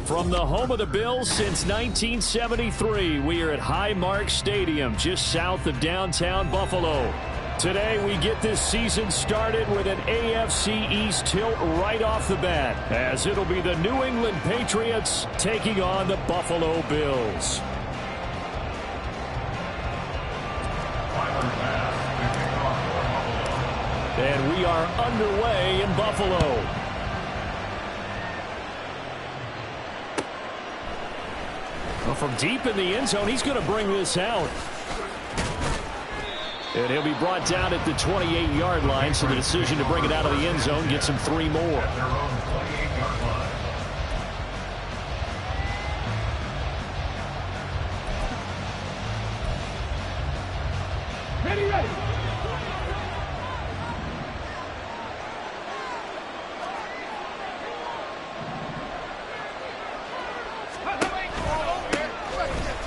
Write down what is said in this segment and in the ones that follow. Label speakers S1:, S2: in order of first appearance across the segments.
S1: From the home of the Bills since 1973, we are at Highmark Stadium, just south of downtown Buffalo. Today, we get this season started with an AFC East tilt right off the bat, as it'll be the New England Patriots taking on the Buffalo Bills. And we are underway in Buffalo. From deep in the end zone, he's going to bring this out. And he'll be brought down at the 28-yard line, so the decision to bring it out of the end zone gets him 3 more.
S2: Ready.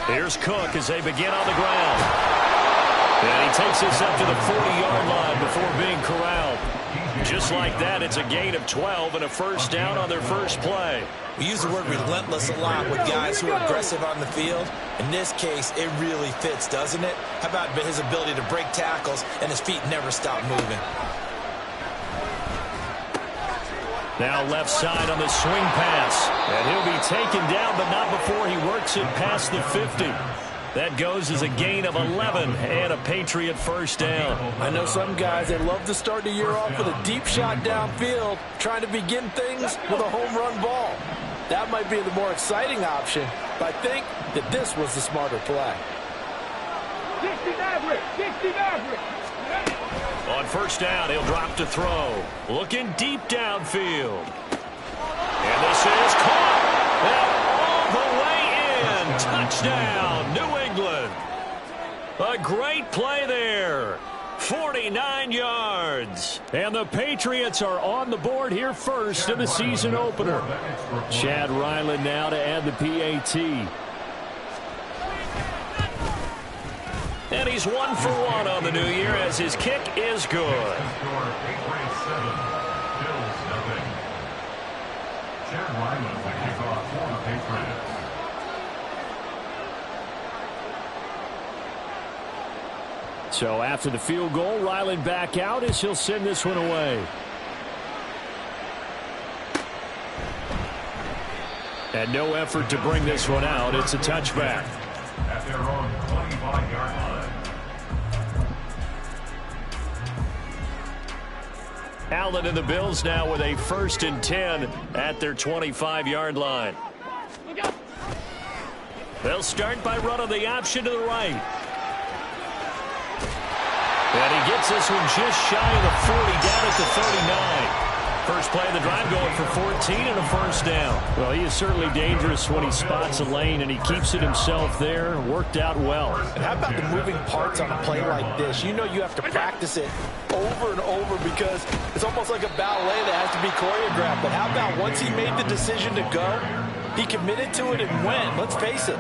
S1: Here's Cook as they begin on the ground. And he takes this up to the 40-yard line before being corralled. Just like that, it's a gain of 12 and a first down on their first play.
S3: We use the word relentless a lot with guys who are aggressive on the field. In this case, it really fits, doesn't it? How about his ability to break tackles and his feet never stop moving?
S1: Now left side on the swing pass. And he'll be taken down, but not before he works it past the 50. That goes as a gain of 11 and a Patriot first down.
S4: I know some guys, they love to start the year off with a deep shot downfield, trying to begin things with a home run ball. That might be the more exciting option, but I think that this was the smarter play.
S2: 60 Maverick.
S1: On first down, he'll drop to throw. Looking deep downfield. And this is caught. And all the way in. Touchdown, New England. A great play there. 49 yards. And the Patriots are on the board here first in the season opener. Chad Ryland now to add the PAT. And he's 1 for 1 on the new year as his kick is good. So after the field goal, Ryland back out as he'll send this one away. And no effort to bring this one out. It's a touchback.
S5: At their own 25-yard line.
S1: Allen and the Bills now with a 1st and 10 at their 25-yard line. They'll start by running the option to the right. And he gets this one just shy of the 40, down at the 39. First play of the drive going for 14 and a first down. Well, he is certainly dangerous when he spots a lane, and he keeps it himself there. Worked out well.
S4: And how about the moving parts on a play like this? You know you have to practice it over and over because it's almost like a ballet that has to be choreographed. But how about once he made the decision to go, he committed to it and went. Let's face it,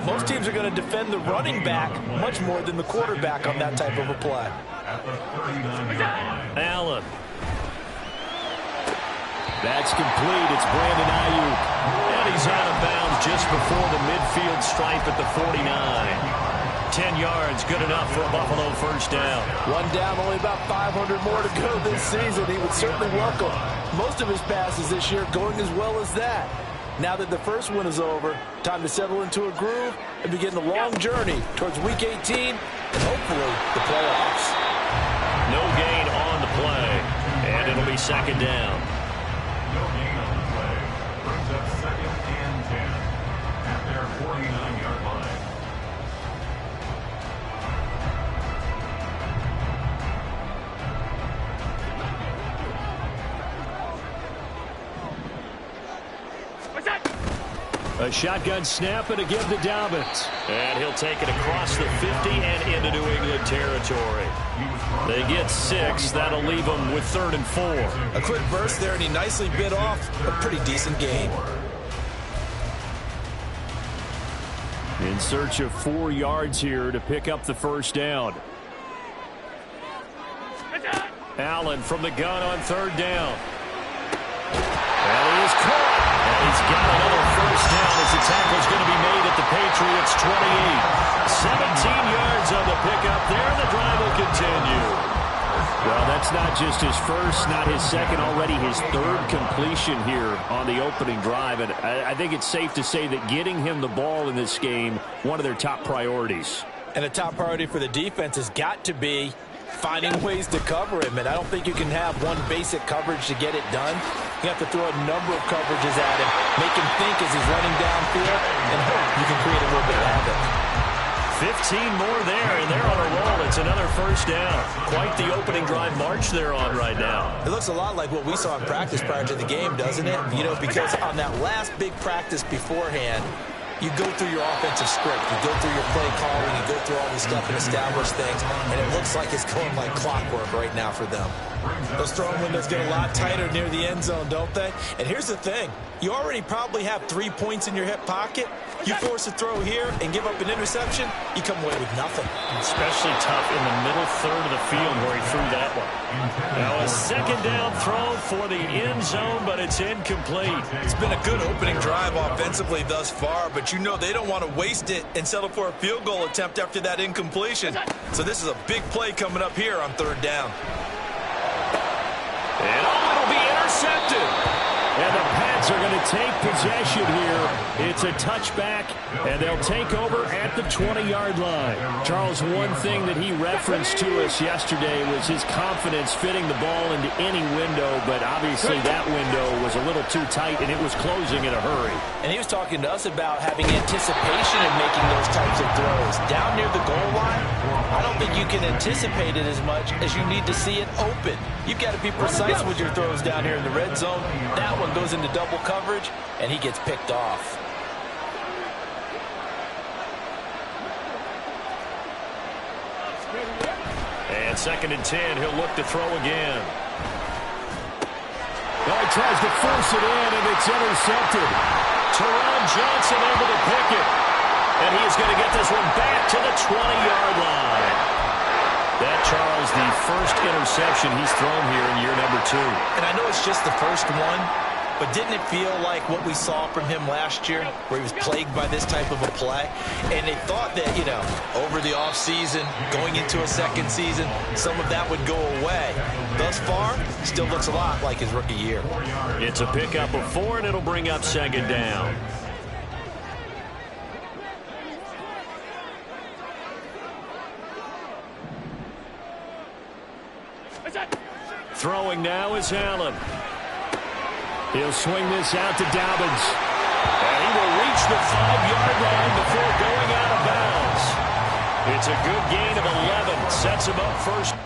S4: most teams are going to defend the running back much more than the quarterback on that type of a play.
S1: Allen. That's complete. It's Brandon Ayuk. And he's out of bounds just before the midfield stripe at the 49. 10 yards, good enough for a Buffalo first down.
S4: One down, only about 500 more to go this season. He would certainly welcome most of his passes this year going as well as that. Now that the first one is over, time to settle into a groove and begin the long journey towards Week 18 and hopefully the playoffs.
S1: No gain on the play, and it'll be second down.
S5: No gain on the play. Brings up 2nd and 10 at their 49-yard line.
S1: A shotgun snap and a give to Dobbins. And he'll take it across the 50 and into New England territory. They get 6. That'll leave them with 3rd and 4.
S3: A quick burst there, and he nicely bit off a pretty decent gain.
S1: In search of 4 yards here to pick up the first down. Allen from the gun on 3rd down. And he is caught. And he's got another first down as the tackle's going to be made at the Patriots 28. 17 yards on the pickup there. The drive will continue. Well, that's not just his first, not his second, already his 3rd completion here on the opening drive. And I think it's safe to say that getting him the ball in this game, one of their top priorities.
S3: And a top priority for the defense has got to be finding ways to cover him. And I don't think you can have one basic coverage to get it done. You have to throw a number of coverages at him, make him think as he's running downfield, and hope you can create a little bit of havoc.
S1: 15 more there, and they're on a roll. It's another first down. Quite the opening drive march they're on right now.
S3: It looks a lot like what we saw in practice prior to the game, doesn't it? You know, because on that last big practice beforehand, you go through your offensive script, you go through your play calling, you go through all this stuff and establish things, and it looks like it's going like clockwork right now for them. Those throwing windows get a lot tighter near the end zone, don't they? And here's the thing. You already probably have 3 points in your hip pocket. You force a throw here and give up an interception, you come away with nothing.
S1: Especially tough in the middle third of the field where he threw that one. Now a 2nd down throw for the end zone, but it's incomplete.
S3: It's been a good opening drive offensively thus far, but you know they don't want to waste it and settle for a field goal attempt after that incompletion. So this is a big play coming up here on 3rd down.
S1: And it'll be intercepted. And the Pats are going to take possession here. It's a touchback, and they'll take over at the 20-yard line. Charles, one thing that he referenced to us yesterday was his confidence fitting the ball into any window, but obviously that window was a little too tight, and it was closing in a hurry.
S3: And he was talking to us about having anticipation in making those types of throws. Down near the goal line, I don't think you can anticipate it as much as you need to see it open. You've got to be precise with your throws down here in the red zone. That one goes into double coverage, and he gets picked off.
S1: And 2nd and 10, he'll look to throw again. Oh, he tries to force it in, and it's intercepted. Teron Johnson able to pick it. And he is going to get this one back to the 20-yard line. That, Charles, the first interception he's thrown here in year number 2.
S3: And I know it's just the first one, but didn't it feel like what we saw from him last year, where he was plagued by this type of a play? And they thought that, you know, over the offseason, going into a 2nd season, some of that would go away. Thus far, still looks a lot like his rookie year.
S1: It's a pickup of 4, and it'll bring up 2nd down. Throwing now is Allen. He'll swing this out to Dobbins. And he will reach the 5-yard line before going out of bounds. It's a good gain of 11. Sets him up first.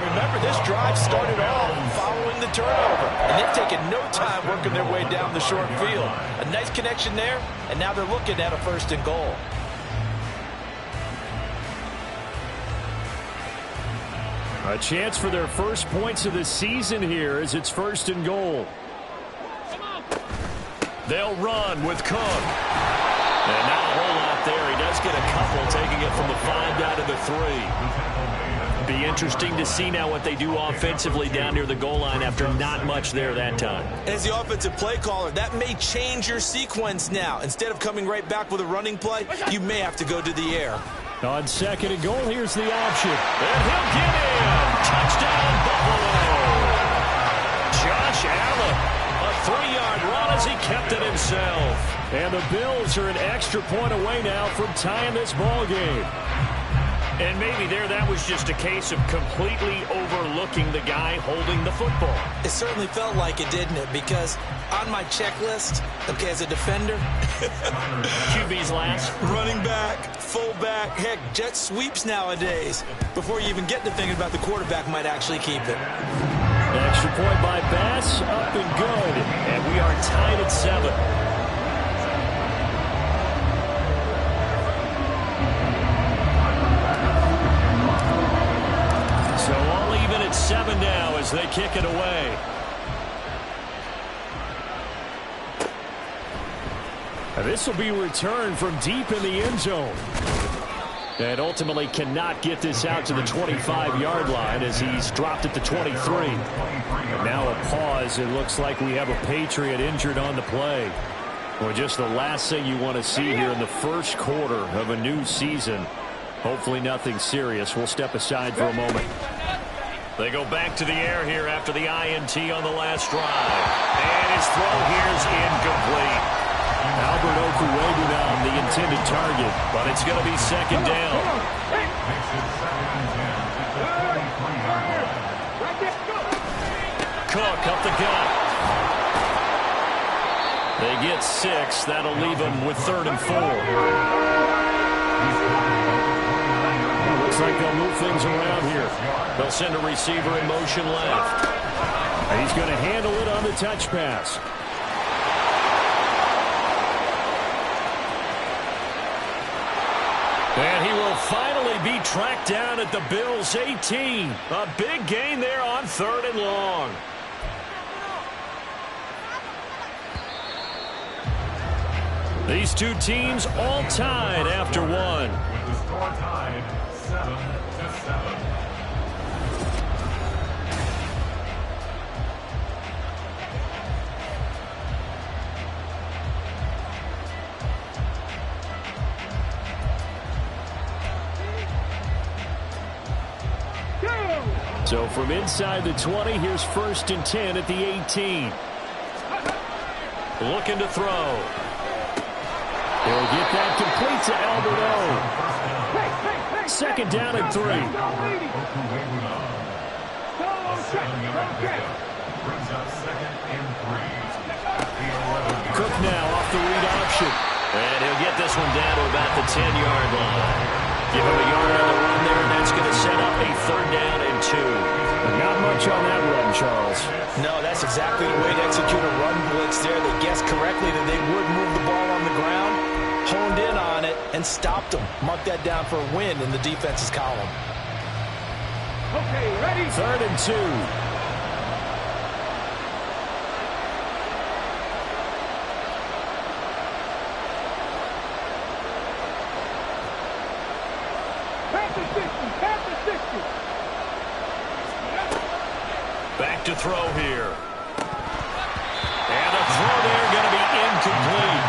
S3: Remember, this drive started off following
S4: win the turnover. And they've taken no time working their way down the short field. A nice connection there, and now they're looking at a 1st and goal.
S1: A chance for their first points of the season here as it's 1st and goal. They'll run with Cook. And not a whole lot there. He does get a couple, taking it from the 5 down to the 3. Be interesting to see now what they do offensively down near the goal line after not much there that time.
S3: As the offensive play caller, that may change your sequence now. Instead of coming right back with a running play, you may have to go to the air.
S1: On 2nd and goal, here's the option. And he'll get in. Touchdown, Buffalo. Josh Allen. A 3-yard run as he kept it himself. And the Bills are an extra point away now from tying this ball game. And maybe there that was just a case of completely overlooking the guy holding the football.
S3: It certainly felt like it, didn't it? Because on my checklist, okay, as a defender,
S1: QB's last.
S3: Running back, fullback, heck, jet sweeps nowadays. Before you even get to thinking about the quarterback might actually keep it.
S1: Extra point by Bass, up and good. And we are tied at 7. So all even at 7 now as they kick it away. And this will be returned from deep in the end zone. And ultimately cannot get this out to the 25-yard line as he's dropped at the 23. And now a pause. It looks like we have a Patriot injured on the play. Well, just the last thing you want to see here in the first quarter of a new season. Hopefully nothing serious. We'll step aside for a moment. They go back to the air here after the INT on the last drive. And his throw here is incomplete. Albert Okuwegu now the intended target, but it's going to be 2nd down. Cook up the gut. They get 6. That'll leave them with 3rd and 4. Looks like they'll move things around here. They'll send a receiver in motion left. And he's going to handle it on the touch pass. And he will finally be tracked down at the Bills' 18. A big gain there on 3rd and long. These two teams all tied after 1.
S5: With the score tied 7-7.
S1: So from inside the 20, here's 1st and 10 at the 18. Looking to throw. He'll get that complete to Albert O. 2nd down and 3. Cook now off the read option. And he'll get this one down to about the 10-yard line. Give him a yard on the run there, and that's going to set up a 3rd down and 2. Not much on that run, Charles.
S4: No, that's exactly the way to execute a run blitz there. They guessed correctly that they would move the ball on the ground, honed in on it, and stopped them. Mark that down for a win in the defense's column.
S2: Okay, ready?
S1: 3rd and 2. Back to throw here. And a throw there going to be incomplete.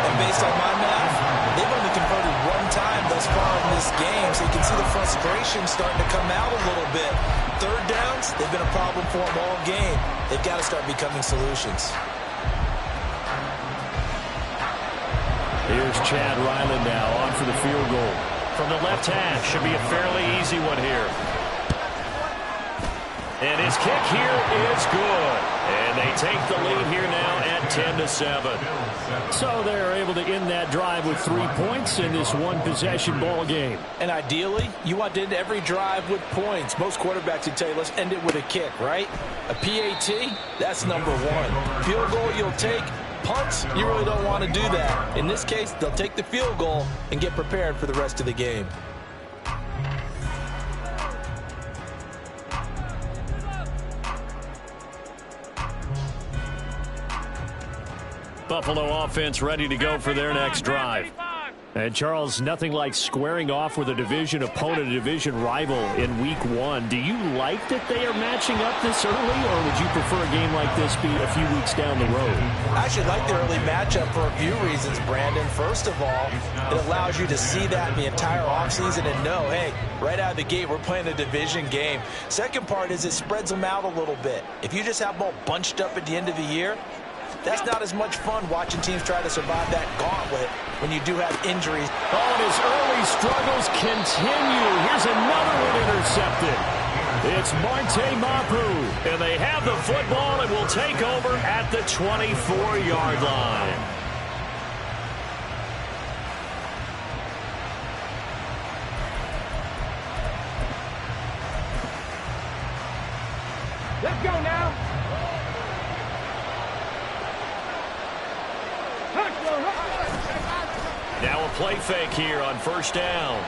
S3: And based on my math, they've only converted 1 time thus far in this game, so you can see the frustration starting to come out a little bit. 3rd downs, they've been a problem for them all game. They've got to start becoming solutions.
S1: Here's Chad Ryland now on for the field goal. From the left half, should be a fairly easy one here. And his kick here is good. And they take the lead here now at 10-7. So they're able to end that drive with 3 points in this one-possession ball game.
S4: And ideally, you want to end every drive with points. Most quarterbacks would tell you, let's end it with a kick, right? A PAT, that's number one. Field goal you'll take. Punts, you really don't want to do that. In this case, they'll take the field goal and get prepared for the rest of the game.
S1: Buffalo offense ready to go for their next drive. And, Charles, nothing like squaring off with a division opponent, a division rival in Week 1. Do you like that they are matching up this early, or would you prefer a game like this be a few weeks down the road?
S3: I actually like the early matchup for a few reasons, Brandon. First of all, it allows you to see that in the entire offseason and know, hey, right out of the gate, we're playing a division game. Second part is it spreads them out a little bit. If you just have them all bunched up at the end of the year, that's not as much fun watching teams try to survive that gauntlet when you do have injuries.
S1: Oh, and his early struggles continue. Here's another one intercepted. It's Marte Mapu, and they have the football and will take over at the 24-yard line.
S2: Let's go now.
S1: Now a play fake here on first down.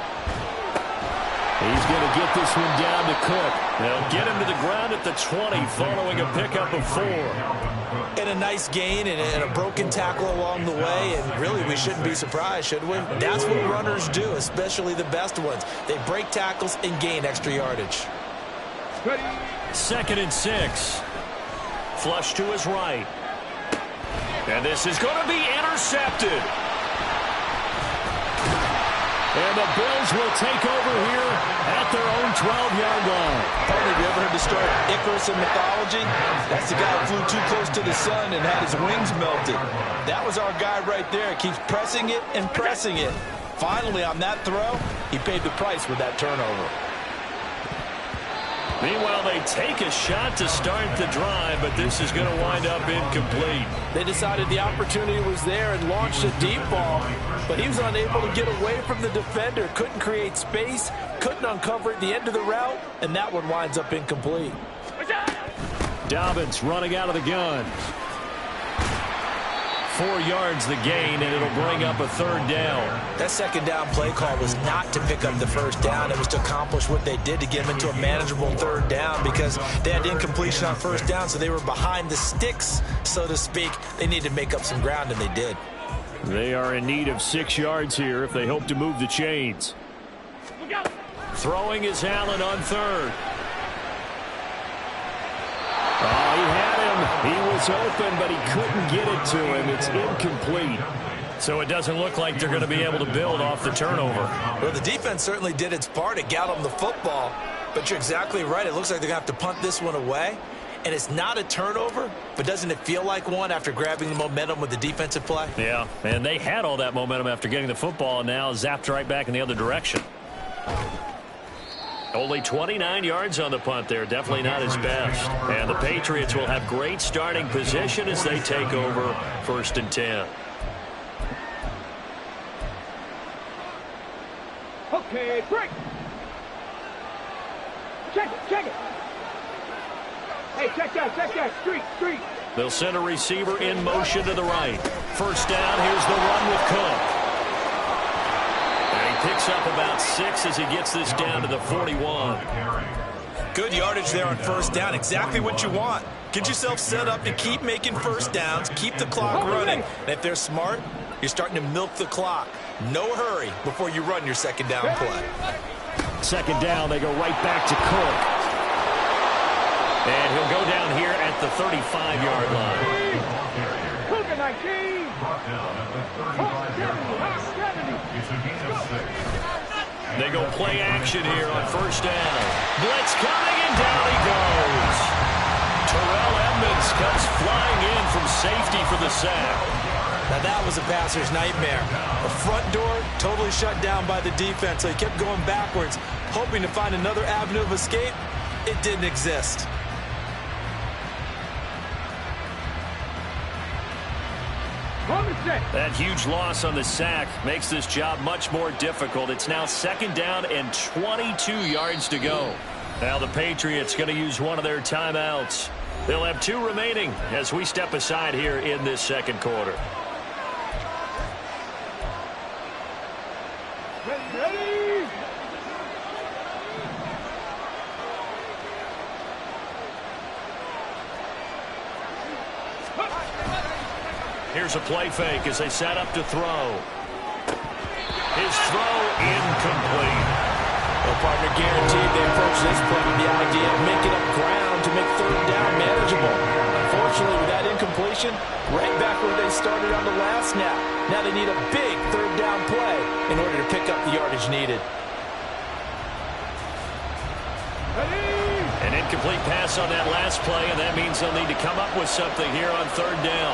S1: He's going to get this one down to Cook. They'll get him to the ground at the 20 following a pickup of 4.
S3: And a nice gain and a broken tackle along the way, and really we shouldn't be surprised, should we? That's what runners do, especially the best ones. They break tackles and gain extra yardage.
S2: Ready.
S1: 2nd and 6. Flush to his right. And this is going to be intercepted. And the Bills will take over here at their own 12-yard line.
S3: Partner, have you ever heard the story of Icarus in mythology? That's the guy who flew too close to the sun and had his wings melted. That was our guy right there. Keeps pressing it and pressing it. Finally, on that throw, he paid the price with that turnover.
S1: Meanwhile, they take a shot to start the drive, but this is going to wind up incomplete.
S4: They decided the opportunity was there and launched a deep ball, but he was unable to get away from the defender, couldn't create space, couldn't uncover at the end of the route, and that one winds up incomplete.
S1: Dobbins running out of the gun. 4 yards the gain, and it'll bring up a 3rd down.
S3: That second down play call was not to pick up the first down. It was to accomplish what they did to get them into a manageable 3rd down because they had incompletion on first down, so they were behind the sticks, so to speak. They needed to make up some ground, and they did.
S1: They are in need of 6 yards here if they hope to move the chains. Throwing is Allen on 3rd. Oh, he had him. He was open, but he couldn't get it to him. It's incomplete. So it doesn't look like they're going to be able to build off the turnover.
S3: Well, the defense certainly did its part. It got them the football. But you're exactly right. It looks like they're going to have to punt this one away. And it's not a turnover, but doesn't it feel like one after grabbing the momentum with the defensive play?
S1: Yeah, and they had all that momentum after getting the football, and now zapped right back in the other direction. Only 29 yards on the punt there. Definitely not his best. And the Patriots will have great starting position as they take over 1st and 10.
S2: Okay, break. Check it. Hey, check that. Street.
S1: They'll send a receiver in motion to the right. First down, here's the run with Cook. Picks up about 6 as he gets this down to the 41.
S3: Good yardage there on first down. Exactly what you want. Get yourself set up to keep making first downs, keep the clock running. And if they're smart, you're starting to milk the clock. No hurry before you run your second down play.
S1: 2nd down, they go right back to Cook. And he'll go down here at the 35-yard line.
S2: Cook at 19.
S1: They go play action here on first down. Blitz coming, and down he goes. Terrell Edmonds comes flying in from safety for the sack.
S3: Now that was a passer's nightmare. The front door totally shut down by the defense, so he kept going backwards, hoping to find another avenue of escape. It didn't exist.
S2: On the set.
S1: That huge loss on the sack makes this job much more difficult. It's now 2nd down and 22 yards to go. Now the Patriots going to use one of their timeouts. They'll have 2 remaining as we step aside here in this 2nd quarter.
S2: Ready.
S1: Here's a play fake as they set up to throw. His throw incomplete.
S4: Well, partner, guaranteed they approach this play with the idea of making up ground to make 3rd down manageable. Unfortunately, with that incompletion, right back where they started on the last snap. Now they need a big 3rd down play in order to pick up the yardage needed.
S2: Ready.
S1: An incomplete pass on that last play, and that means they'll need to come up with something here on 3rd down.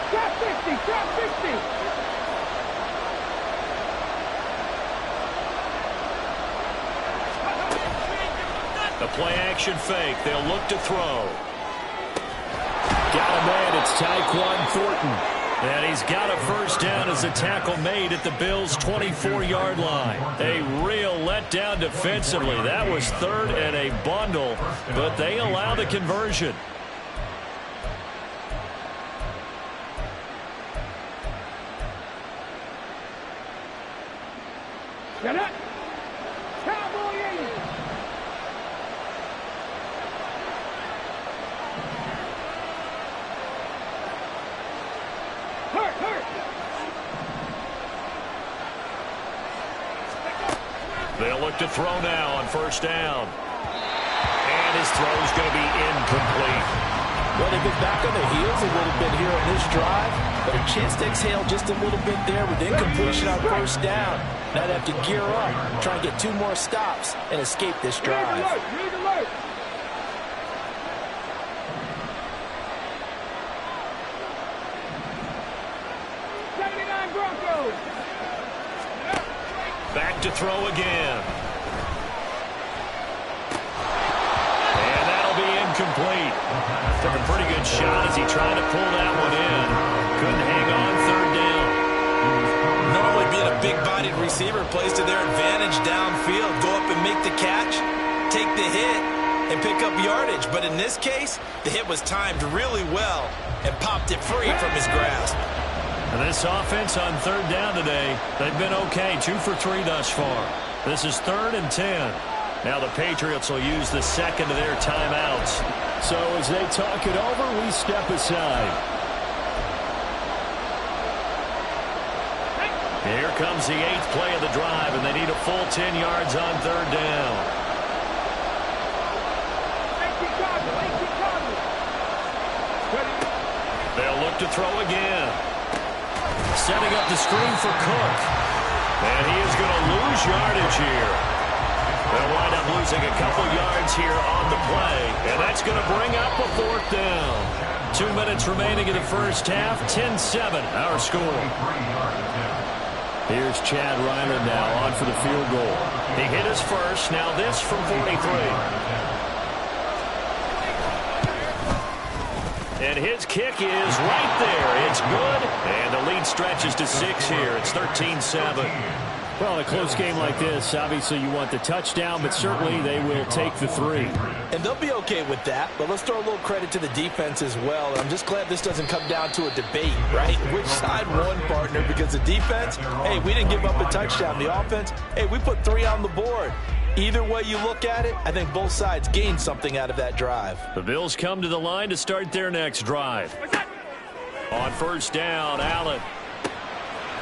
S2: Drop 50. Drop 50.
S1: The play-action fake. They'll look to throw. Got a man. It's Tyquan Thornton. And he's got a 1st down as a tackle made at the Bills' 24-yard line. A real letdown defensively. That was 3rd and a bundle, but they allow the conversion.
S2: Get up. Cowboy 80. Hurt.
S1: They'll look to throw now on 1st down. And his throw's going to be incomplete.
S4: Well, they get back on their heels a little bit here on this drive, but a chance to exhale just a little bit there with incompletion on 1st down. Now they have to gear up, try and get 2 more stops, and escape this drive.
S2: Read alert. Broncos.
S1: Back to throw again. And that'll be incomplete. Took a pretty good shot as he tried to pull that one in. Couldn't hang on 3rd down.
S3: Normally being a big-bodied receiver plays to their advantage downfield. Go up and make the catch, take the hit, and pick up yardage. But in this case, the hit was timed really well and popped it free from his grasp.
S1: And this offense on 3rd down today, they've been okay. 2 for 3 thus far. This is 3rd and 10. Now the Patriots will use the 2nd of their timeouts. So as they talk it over, we step aside. Here comes the 8th play of the drive, and they need a full 10 yards on 3rd down. They'll look to throw again. Setting up the screen for Cook. And he is going to lose yardage here. They'll wind up losing a couple yards here on the play. And that's going to bring up a 4th down. 2 minutes remaining in the first half. 10-7, our score. Here's Chad Ryland now on for the field goal. He hit his first. Now this from 43. And his kick is right there. It's good. And the lead stretches to 6 here. It's 13-7. Well, in a close game like this, obviously you want the touchdown, but certainly they will take the 3.
S4: And they'll be okay with that, but let's throw a little credit to the defense as well. I'm just glad this doesn't come down to a debate, right? Which side won, partner? Because the defense, hey, we didn't give up a touchdown. The offense, hey, we put 3 on the board. Either way you look at it, I think both sides gained something out of that drive.
S1: The Bills come to the line to start their next drive. On 1st down, Allen.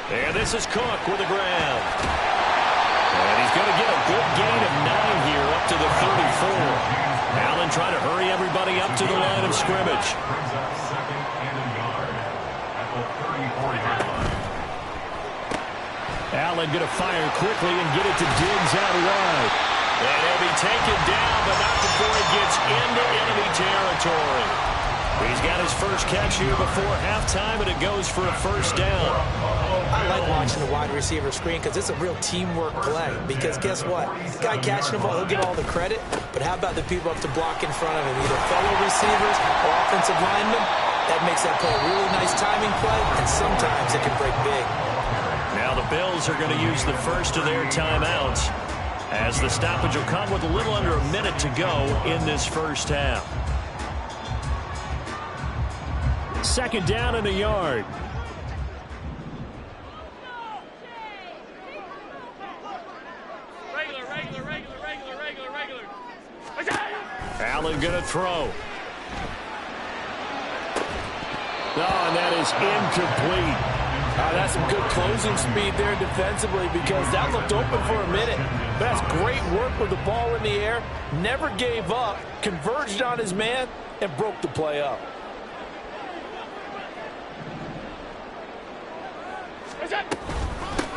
S1: And this is Cook with a grab. And he's going to get a good gain of 9 here up to the 34. Allen trying to hurry everybody up to the line of scrimmage. Allen going to fire quickly and get it to Diggs out wide. And he'll be taken down, but not before he gets into enemy territory. He's got his first catch here before halftime, and it goes for a 1st down.
S3: I like watching the wide receiver screen because it's a real teamwork play. Because guess what? The guy catching the ball, he'll get all the credit. But how about the people up to block in front of him? Either fellow receivers or offensive linemen. That makes that play a really nice timing play, and sometimes it can break big.
S1: Now the Bills are going to use the first of their timeouts, as the stoppage will come with a little under a minute to go in this first half. Second down and a yard. Allen going to throw. Oh, and that is incomplete.
S4: That's some good closing speed there defensively, because that looked open for a minute. But that's great work with the ball in the air. Never gave up, converged on his man, and broke the play up.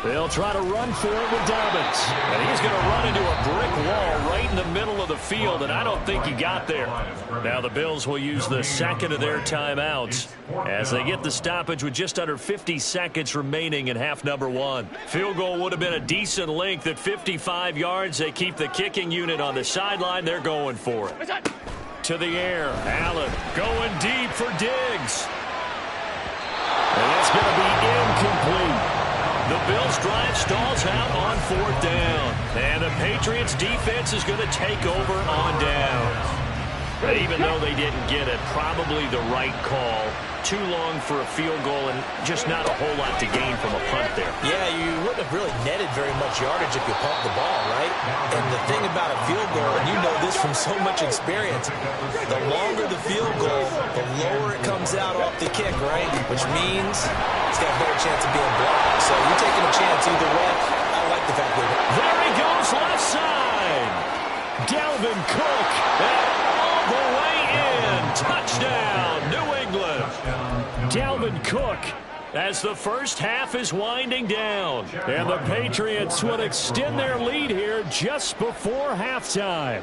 S1: They'll try to run for it with Dobbins. And he's going to run into a brick wall right in the middle of the field, and I don't think he got there. Now the Bills will use the second of their timeouts as they get the stoppage with just under 50 seconds remaining in half number one. Field goal would have been a decent length at 55 yards. They keep the kicking unit on the sideline. They're going for it. To the air. Allen going deep for Diggs. And it's going to be incomplete. The Bills' drive stalls out on fourth down. And the Patriots' defense is going to take over on downs. But even though they didn't get it, probably the right call. Too long for a field goal and just not a whole lot to gain from a punt there.
S3: Yeah, you wouldn't have really netted very much yardage if you pumped the ball, right? And the thing about a field goal, and you know this from so much experience, the longer the field goal, the lower it comes out off the kick, right? Which means it's got a better chance of being blocked. So you're taking a chance either way. I like the fact that...
S1: There he goes, left side. Dalvin Cook, and all the way in. Touchdown, New England. Dalvin Cook, as the first half is winding down. And the Patriots will extend their lead here just before halftime.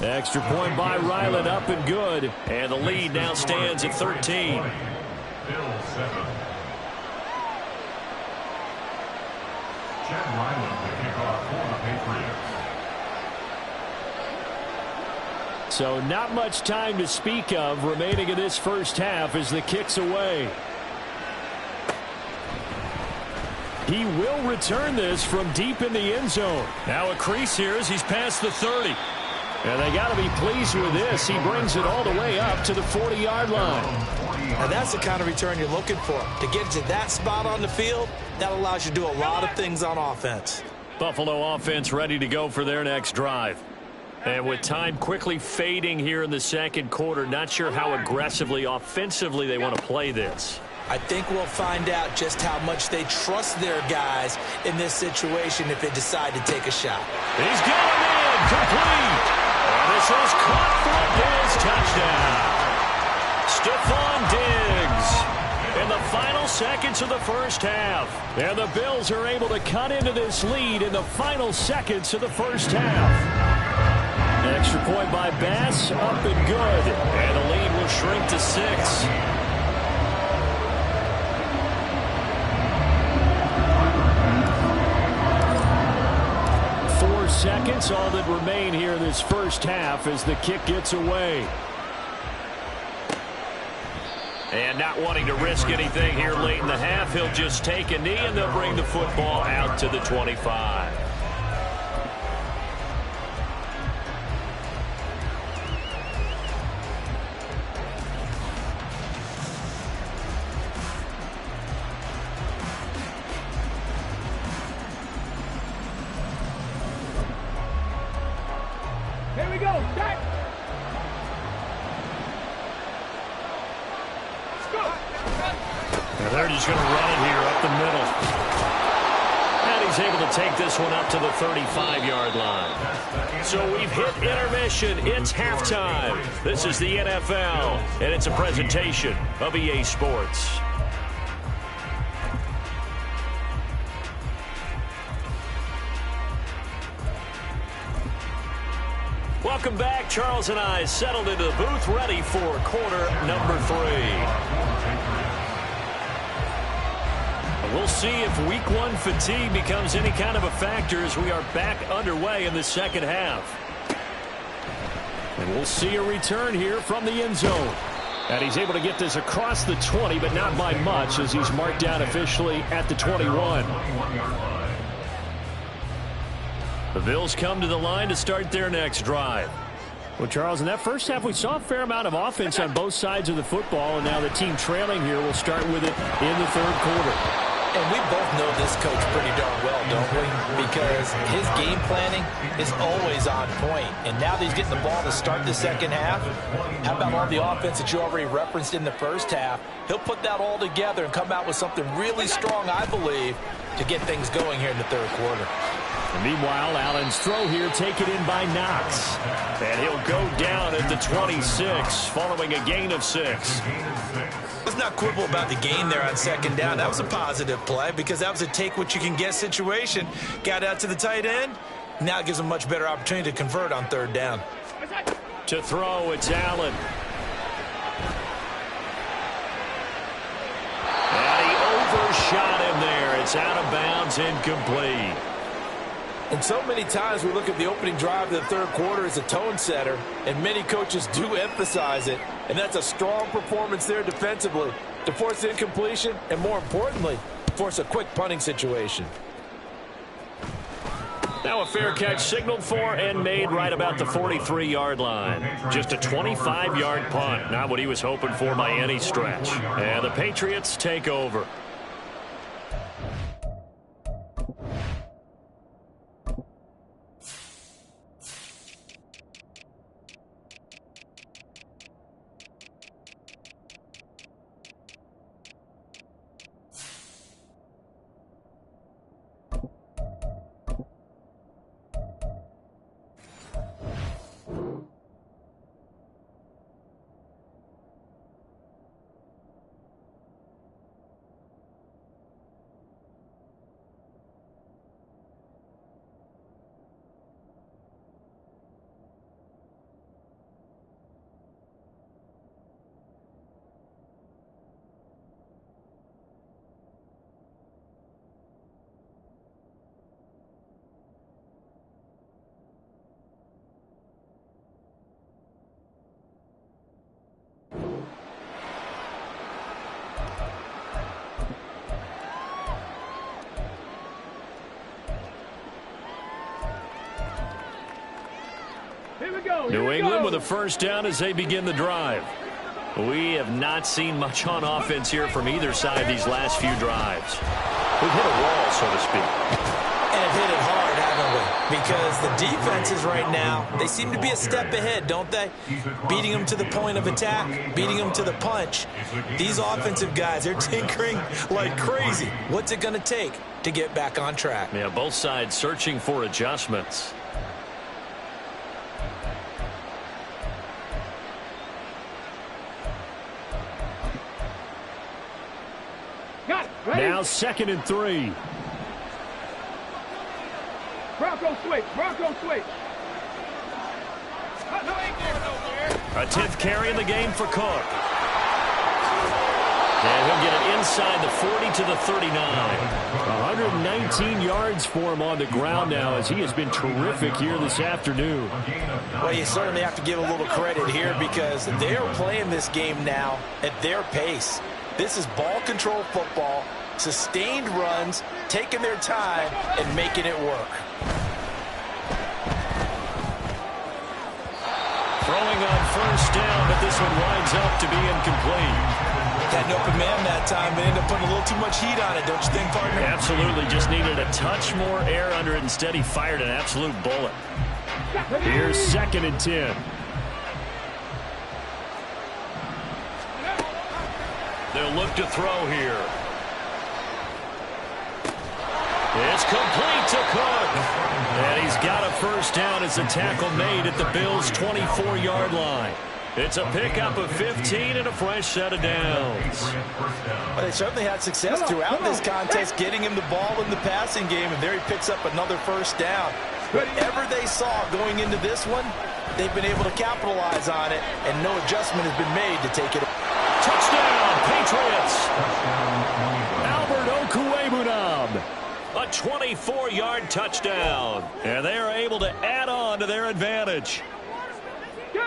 S1: Extra point by Ryland, up and good. And the lead now stands at 13.
S5: Bills 7. Chad Ryland, the kickoff for the Patriots.
S1: So not much time to speak of remaining in this first half as the kick's away. He will return this from deep in the end zone. Now a crease here as he's past the 30. And they got to be pleased with this. He brings it all the way up to the 40-yard line.
S3: Now that's the kind of return you're looking for. To get to that spot on the field, that allows you to do a lot of things on offense.
S1: Buffalo offense ready to go for their next drive. And with time quickly fading here in the second quarter, not sure how aggressively, offensively they want to play this.
S3: I think we'll find out just how much they trust their guys in this situation if they decide to take a shot.
S1: He's going in, complete. And this is caught for his touchdown. Stephon Diggs in the final seconds of the first half. And the Bills are able to cut into this lead in the final seconds of the first half. Extra point by Bass, up and good. And the lead will shrink to 6. 4 seconds, all that remain here in this first half as the kick gets away. And not wanting to risk anything here late in the half, he'll just take a knee and they'll bring the football out to the 25.
S2: Here we go. Set.
S1: And they're just going to run it here up the middle. And he's able to take this one up to the 35-yard line. So we've hit intermission. It's halftime. This is the NFL, and it's a presentation of EA Sports. Welcome back. Charles and I settled into the booth, ready for quarter number 3. We'll see if week 1 fatigue becomes any kind of a factor as we are back underway in the second half. And we'll see a return here from the end zone. And he's able to get this across the 20, but not by much, as he's marked down officially at the 21. The Bills come to the line to start their next drive. Well, Charles, in that first half, we saw a fair amount of offense on both sides of the football, and now the team trailing here will start with it in the third quarter.
S3: And we both know this coach pretty darn well, don't we? Because his game planning is always on point. And now that he's getting the ball to start the second half, how about all the offense that you already referenced in the first half? He'll put that all together and come out with something really strong, I believe, to get things going here in the third quarter.
S1: And meanwhile, Allen's throw here taken in by Knox. And he'll go down at the 26, following a gain of 6.
S3: Let's not quibble about the gain there on second down. That was a positive play because that was a take-what-you-can-get situation. Got out to the tight end. Now it gives him a much better opportunity to convert on third down.
S1: To throw, it's Allen. And he overshot him there. It's out of bounds, incomplete.
S4: And so many times we look at the opening drive of the third quarter as a tone setter, and many coaches do emphasize it. And that's a strong performance there defensively to force incompletion and, more importantly, force a quick punting situation.
S1: Now a fair catch signaled for and made right about the 43-yard line. Just a 25-yard punt, not what he was hoping for by any stretch. And the Patriots take over. New England with a first down as they begin the drive. We have not seen much on offense here from either side these last few drives. We've hit a wall, so to speak.
S3: And have hit it hard, haven't we? Because the defenses right now, they seem to be a step ahead, don't they? Beating them to the point of attack, beating them to the punch. These offensive guys, they're tinkering like crazy. What's it going to take to get back on track?
S1: Yeah, both sides searching for adjustments. Now 2nd and 3.
S2: Bronco switch. Bronco switch.
S1: A 10th carry in the game for Cook. And he'll get it inside the 40 to the 39. 119 yards for him on the ground now, as he has been terrific here this afternoon.
S3: Well, you certainly have to give a little credit here because they're playing this game now at their pace. This is ball control football, sustained runs, taking their time, and making it work.
S1: Throwing on first down, but this one winds up to be incomplete.
S3: Had an open man that time, but ended up putting a little too much heat on it, don't you think, partner?
S1: Absolutely, just needed a touch more air under it. Instead, he fired an absolute bullet. Here's 2nd and 10. They'll look to throw here. It's complete to Cook. And he's got a first down as the tackle made at the Bills' 24-yard line. It's a pickup of 15 and a fresh set of downs.
S4: Well, they certainly had success throughout this contest getting him the ball in the passing game, and there he picks up another first down. Whatever they saw going into this one, they've been able to capitalize on it, and no adjustment has been made to take it.
S1: Touchdown, Patriots! Albert Okwuegbunam. A 24-yard touchdown. And they are able to add on to their advantage.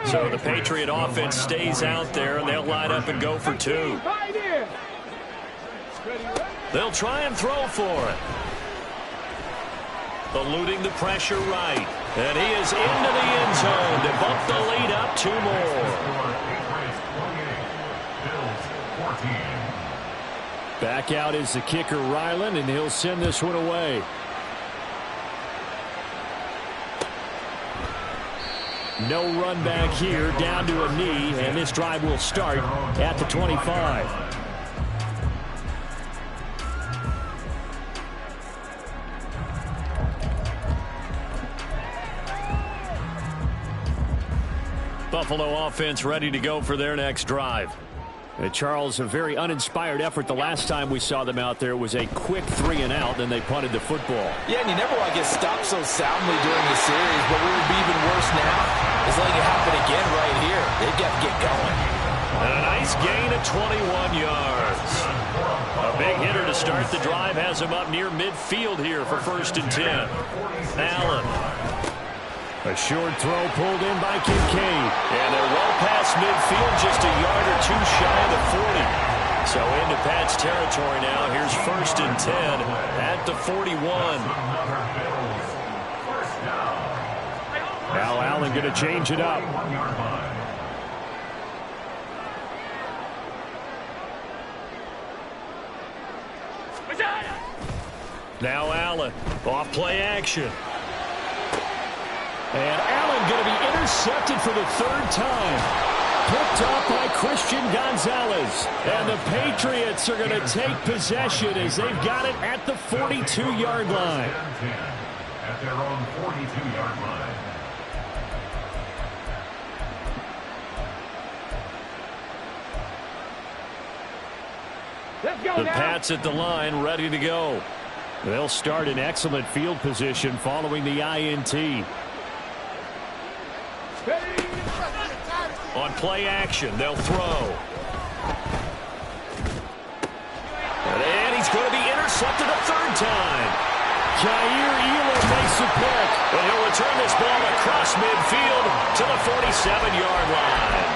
S1: So the Patriot offense stays out there, and they'll line up and go for two. They'll try and throw for it. Eluding the pressure right. And he is into the end zone to bump the lead up two more. Back out is the kicker, Ryland, and he'll send this one away. No run back here, down to a knee, and this drive will start at the 25. Buffalo offense ready to go for their next drive. Charles, a very uninspired effort the last time we saw them out there. It was a quick 3-and-out, then they punted the football.
S3: Yeah, and you never want to get stopped so soundly during the series, but what would be even worse now is letting it happen again right here. They've got to get going.
S1: And a nice gain of 21 yards. A big hitter to start the drive has him up near midfield here for 1st and 10. Allen. A short throw pulled in by Kincaid. And they're well past midfield, just a yard or two shy of the 40. So into Pat's territory now. Here's 1st and 10 at the 41. Now Allen going to change it up. Now Allen, off play action. And Allen going to be intercepted for the 3rd time. Picked off by Christian Gonzalez. And the Patriots are going to take possession as they've got it at the 42-yard line.
S5: At their own 42-yard line.
S2: Let's go
S1: The
S2: now.
S1: Pats at the line, ready to go. They'll start in excellent field position following the INT. On play action, they'll throw. And he's going to be intercepted a 3rd time. Jair Elam makes a pick. And he'll return this ball across midfield to the 47-yard line.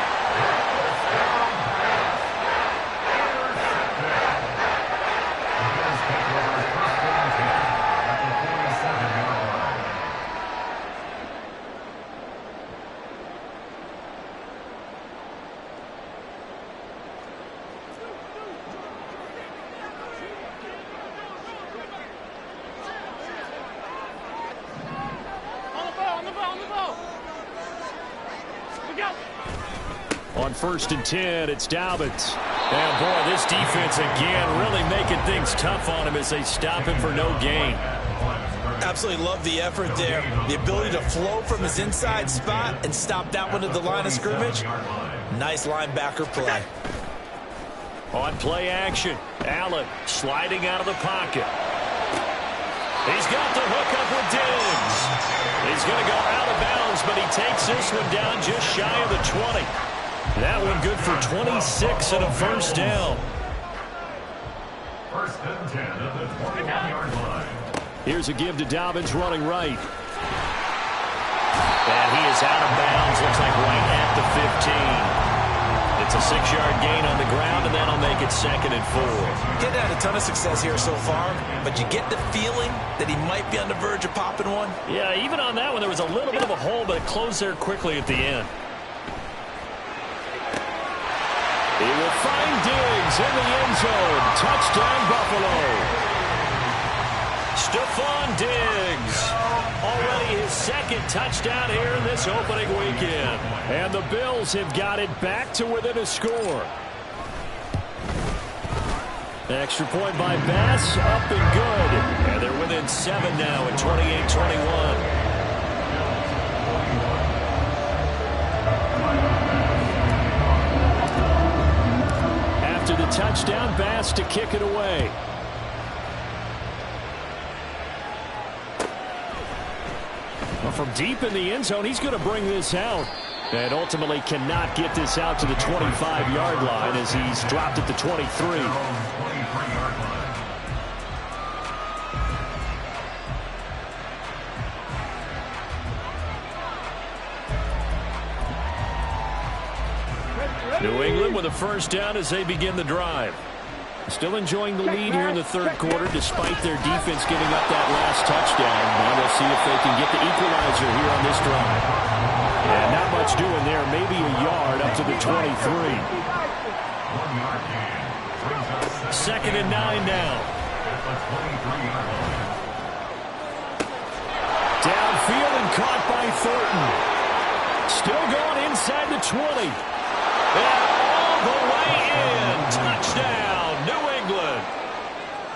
S1: On 1st and 10, it's Dobbins. And boy, this defense again really making things tough on him as they stop him for no gain.
S3: Absolutely love the effort there. The ability to flow from his inside spot and stop that one at the line of scrimmage. Nice linebacker play.
S1: On play action, Allen sliding out of the pocket. He's got the hook up with Diggs. He's going to go out of bounds, but he takes this one down just shy of the 20. That one good for 26 and a 1st down.
S5: 1st and 10 at the 21-yard line.
S1: Here's a give to Dobbins running right. And he is out of bounds, looks like right at the 15. It's a 6-yard gain on the ground, and that'll make it 2nd and 4.
S3: Getting had a ton of success here so far, but you get the feeling that he might be on the verge of popping one.
S1: Yeah, even on that one, there was a little bit of a hole, but it closed there quickly at the end. He will find Diggs in the end zone. Touchdown, Buffalo. Stephon Diggs. Already his 2nd touchdown here in this opening weekend. And the Bills have got it back to within a score. Extra point by Bass, up and good. And they're within 7 now at 28-21. After the touchdown, Bass to kick it away. Well, from deep in the end zone, he's going to bring this out. And ultimately cannot get this out to the 25-yard line as he's dropped at the 23. with a first down as they begin the drive. Still enjoying the lead here in the third quarter despite their defense giving up that last touchdown. Now we'll see if they can get the equalizer here on this drive. And not much doing there. Maybe a yard up to the 23. 2nd and 9 now. Downfield and caught by Thornton. Still going inside the 20. And all the way in. Touchdown, New England.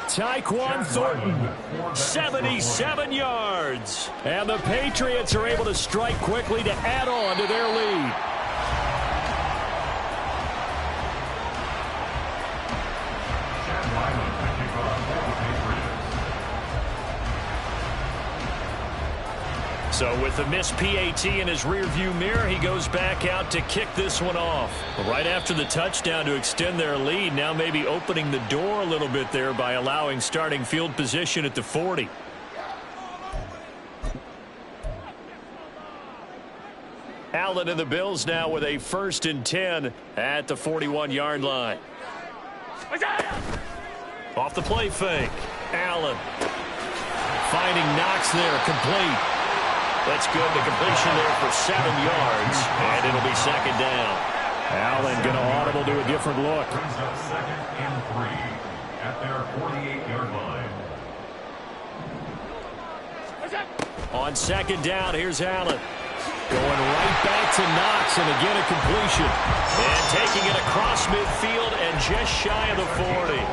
S1: Tyquan Thornton, 77 yards. And the Patriots are able to strike quickly to add on to their lead. So with the missed PAT in his rearview mirror, he goes back out to kick this one off. Right after the touchdown to extend their lead, now maybe opening the door a little bit there by allowing starting field position at the 40. Allen and the Bills now with a 1st and 10 at the 41-yard line. Off the play fake. Allen finding Knox there, complete. That's good. The completion there for 7 yards, and it'll be 2nd down. Allen going to audible to a different look.
S5: Brings up 2nd and 3 at their 48-yard line.
S1: On 2nd down, here's Allen. Going right back to Knox, and again a completion. And taking it across midfield and just shy of the 40.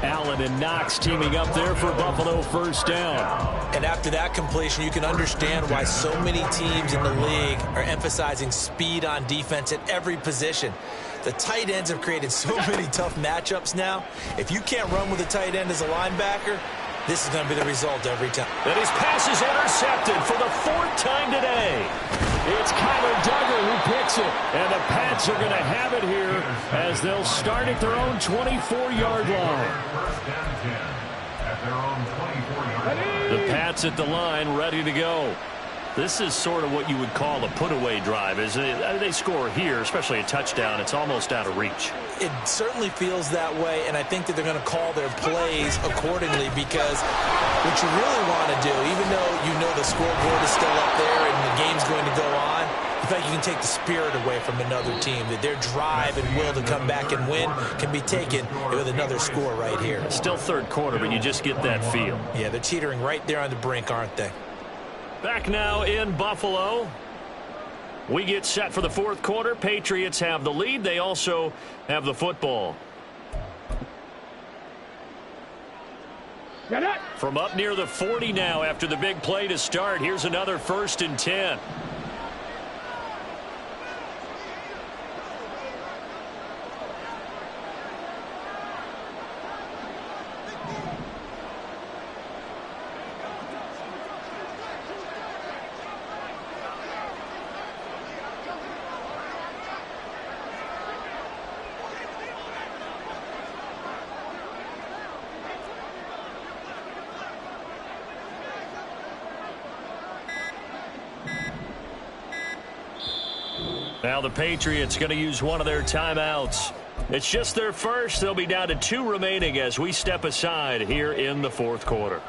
S1: Allen and Knox teaming up there for Buffalo 1st down.
S3: And after that completion, you can understand why so many teams in the league are emphasizing speed on defense at every position. The tight ends have created so many tough matchups now. If you can't run with a tight end as a linebacker, this is going to be the result every time.
S1: And his pass is intercepted for the 4th time today. It's Kyler Duggar who picks it. And the Pats are going to have it here as they'll start at their own 24-yard line.
S5: 1st and 10 at their own 24-yard line.
S1: The Pats at the line ready to go. This is sort of what you would call a put-away drive, isn't it? They score here, especially a touchdown. It's almost out of reach.
S3: It certainly feels that way, and I think that they're going to call their plays accordingly because what you really want to do, even though you know the scoreboard is still up there and the game's going to go on, in fact, you can take the spirit away from another team, that their drive and will to come back and win can be taken with another score right here.
S1: Still 3rd quarter, but you just get that feel.
S3: Yeah, they're teetering right there on the brink, aren't they?
S1: Back now in Buffalo. We get set for the 4th quarter. Patriots have the lead. They also have the football. From up near the 40 now after the big play to start. Here's another 1st and 10. Now the Patriots going to use one of their timeouts. It's just their first. They'll be down to 2 remaining as we step aside here in the 4th quarter.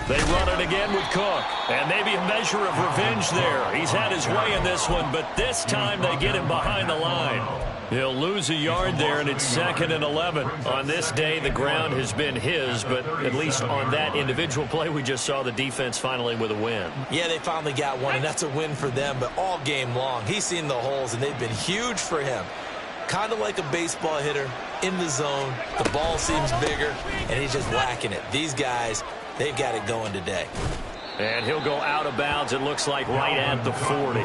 S1: They run it again with Cook. And maybe a measure of revenge there. He's had his way in this one, but this time they get him behind the line. He'll lose a yard there, and it's 2nd and 11. On this day, the ground has been his, but at least on that individual play, we just saw the defense finally with a win.
S3: Yeah, they finally got one, and that's a win for them, but all game long, he's seen the holes, and they've been huge for him. Kind of like a baseball hitter in the zone. The ball seems bigger, and he's just whacking it. These guys, they've got it going today.
S1: And he'll go out of bounds, it looks like, right at the 40.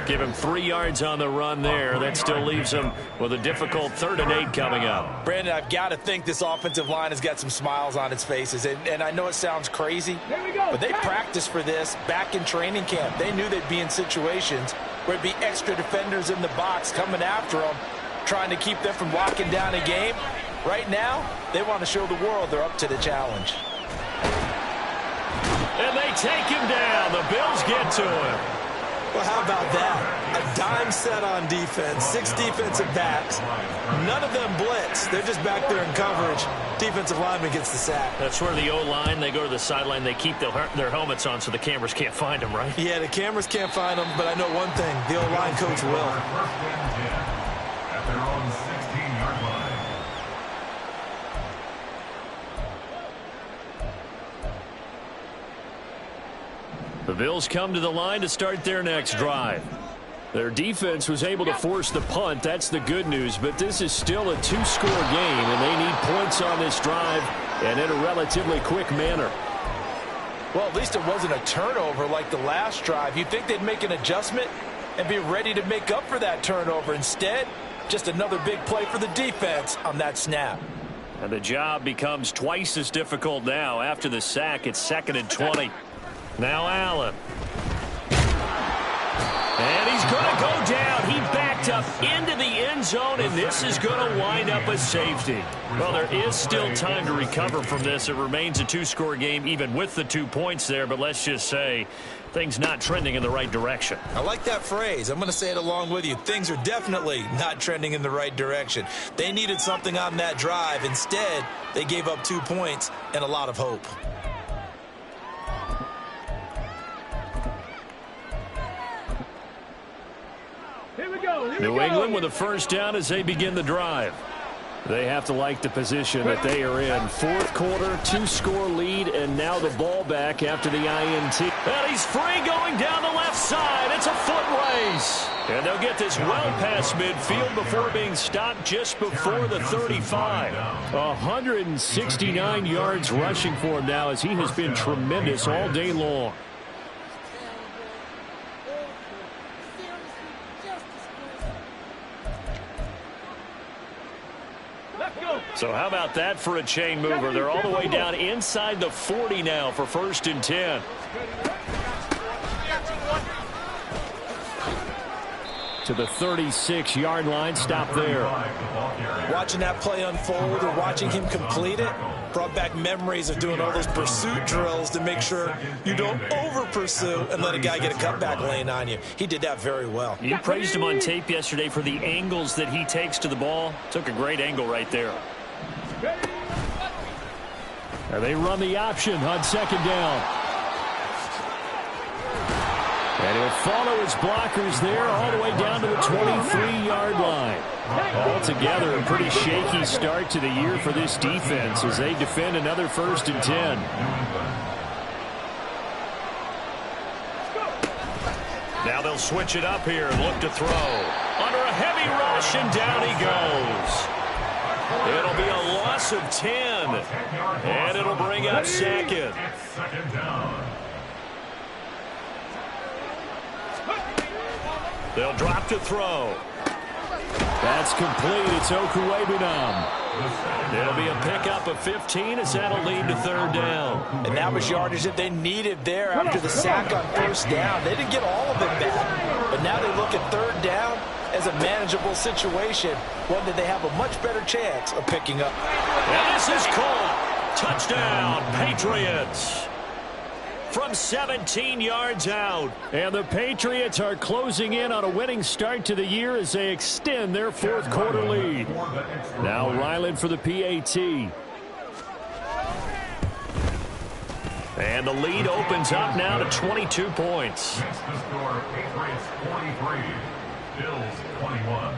S1: Give him 3 yards on the run there. That still leaves him with a difficult 3rd and 8 coming up.
S4: Brandon, I've got to think this offensive line has got some smiles on its faces. And I know it sounds crazy, but they practiced for this back in training camp. They knew they'd be in situations where it'd be extra defenders in the box coming after them, trying to keep them from locking down a game. Right now, they want to show the world they're up to the challenge.
S1: And they take him down. The Bills get to him.
S3: Well, how about that? A dime set on defense, 6 defensive backs. None of them blitz. They're just back there in coverage. Defensive lineman gets the sack.
S1: That's where the O-line, they go to the sideline, they keep their helmets on so the cameras can't find them, right?
S3: Yeah, the cameras can't find them, but I know one thing. The O-line coach will.
S5: First and 10 at their own 16-yard line.
S1: The Bills come to the line to start their next drive. Their defense was able to force the punt. That's the good news, but this is still a 2-score game, and they need points on this drive and in a relatively quick manner.
S4: Well, at least it wasn't a turnover like the last drive. You'd think they'd make an adjustment and be ready to make up for that turnover. Instead, just another big play for the defense on that snap.
S1: And the job becomes twice as difficult now. After the sack, it's 2nd and 20. Now Allen. And he's going to go down. He backed up into the end zone, and this is going to wind up a safety. Well, there is still time to recover from this. It remains a 2-score game, even with the 2 points there, but let's just say things not trending in the right direction.
S3: I like that phrase. I'm going to say it along with you. Things are definitely not trending in the right direction. They needed something on that drive. Instead, they gave up 2 points and a lot of hope.
S1: New England with a first down as they begin the drive. They have to like the position that they are in. 4th quarter, 2-score lead, and now the ball back after the INT. And he's free going down the left side. It's a foot race. And they'll get this well past midfield before being stopped just before the 35. 169 yards rushing for him now as he has been tremendous all day long. So how about that for a chain mover? They're all the way down inside the 40 now for 1st and 10. To the 36-yard line, stop there.
S3: Watching that play unfold or watching him complete it brought back memories of doing all those pursuit drills to make sure you don't over-pursue and let a guy get a cutback lane on you. He did that very well.
S1: You praised him on tape yesterday for the angles that he takes to the ball. Took a great angle right there. And they run the option on 2nd down. And he'll follow his blockers there all the way down to the 23-yard line. Altogether, a pretty shaky start to the year for this defense as they defend another 1st and 10. Now they'll switch it up here and look to throw. Under a heavy rush, and down he goes. It'll be a loss of 10, and it'll bring up 2nd. They'll drop to throw. That's complete. It's Okuwebunam. It'll be a pickup of 15 as that'll lead to 3rd down.
S4: And that was yardage that they needed there after the sack on 1st down. They didn't get all of it back, but now they look at 3rd down as a manageable situation, one that they have a much better chance of picking up.
S1: And this is caught. Touchdown, Patriots. From 17 yards out. And the Patriots are closing in on a winning start to the year as they extend their 4th quarter lead. Now Ryland for the PAT. And the lead opens up now to 22 points.
S5: Next to score, Patriots 43, Bills 21.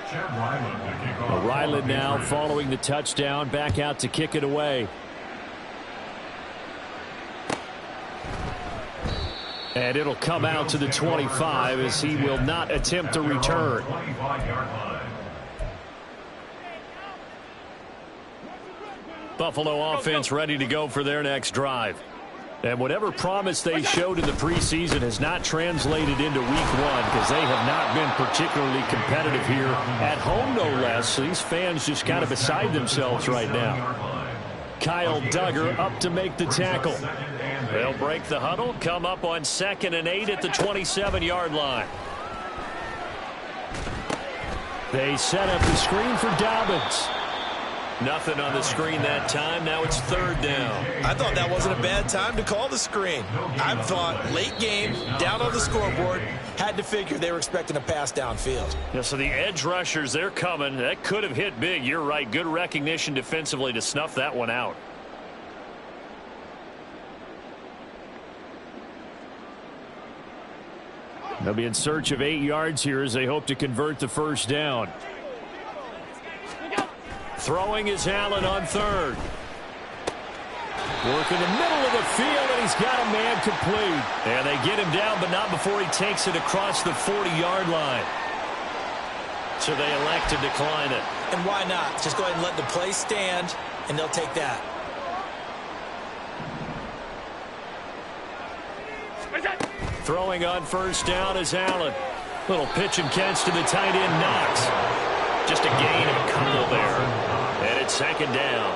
S5: Chad Ryland to kick off.
S1: Ryland now following the touchdown, back out to kick it away. And it'll come out to the 25 as he will not attempt to return. Buffalo offense ready to go for their next drive. And whatever promise they showed in the preseason has not translated into week 1 because they have not been particularly competitive here at home, no less. So these fans just kind of beside themselves right now. Kyle Duggar up to make the tackle. They'll break the huddle, come up on 2nd and 8 at the 27-yard line. They set up the screen for Dobbins. Nothing on the screen that time. Now it's third down.
S3: I thought that wasn't a bad time to call the screen. I thought late game, down on the scoreboard, had to figure they were expecting a pass downfield.
S1: Yeah, so the edge rushers, they're coming. That could have hit big. You're right. Good recognition defensively to snuff that one out. They'll be in search of 8 yards here as they hope to convert the first down. Throwing is Allen on third. Work in the middle of the field, and he's got a man complete. And they get him down, but not before he takes it across the 40-yard line. So they elect to decline it.
S3: And why not? Just go ahead and let the play stand, and they'll take that.
S1: Throwing on first down is Allen. Little pitch and catch to the tight end, Knox. Just a gain of a couple there. And it's second down.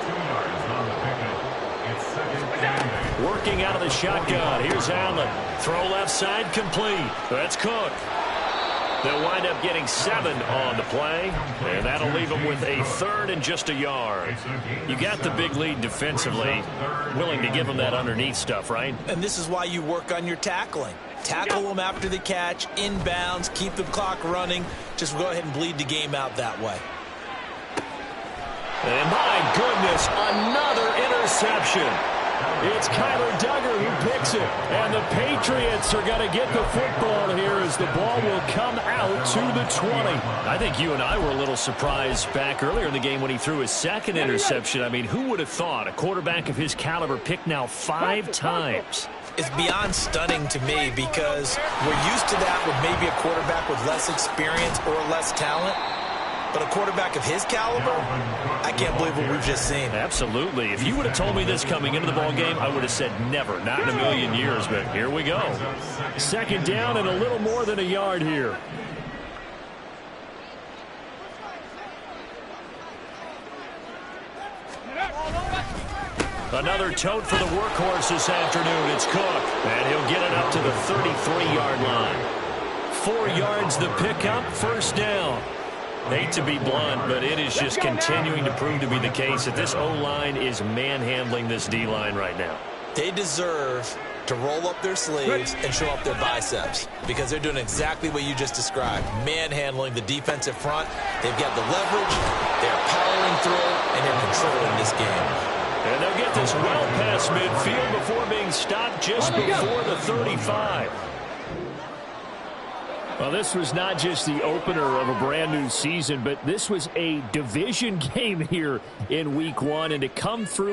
S1: Working out of the shotgun. Here's Allen. Throw left side complete. That's Cook. They'll wind up getting 7 on the play, and that'll leave them with a third and just a yard. You got the big lead defensively. Willing to give them that underneath stuff, right?
S3: And this is why you work on your tackling. Tackle them after the catch, inbounds, keep the clock running. Just go ahead and bleed the game out that way.
S1: And my goodness, another interception. It's Kyler Duggar who picks it. And the Patriots are going to get the football here as the ball will come out to the 20. I think you and I were a little surprised back earlier in the game when he threw his second interception. I mean, who would have thought a quarterback of his caliber picked now 5 times?
S3: It's beyond stunning to me because we're used to that with maybe a quarterback with less experience or less talent. But a quarterback of his caliber, I can't believe what we've just seen.
S1: Absolutely. If you would have told me this coming into the ball game, I would have said never, not in a million years. But here we go. Second down and a little more than a yard here. Another tote for the workhorse this afternoon. It's Cook, and he'll get it up to the 33-yard line. 4 yards the pickup, first down. Hate to be blunt, but it is just continuing to prove to be the case that this O-line is manhandling this D-line right now.
S3: They deserve to roll up their sleeves and show up their biceps because they're doing exactly what you just described, manhandling the defensive front. They've got the leverage, they're powering through, and they're controlling this game.
S1: And they'll get this well past midfield before being stopped just before the 35. Well, this was not just the opener of a brand new season, but this was a division game here in week 1, and to come through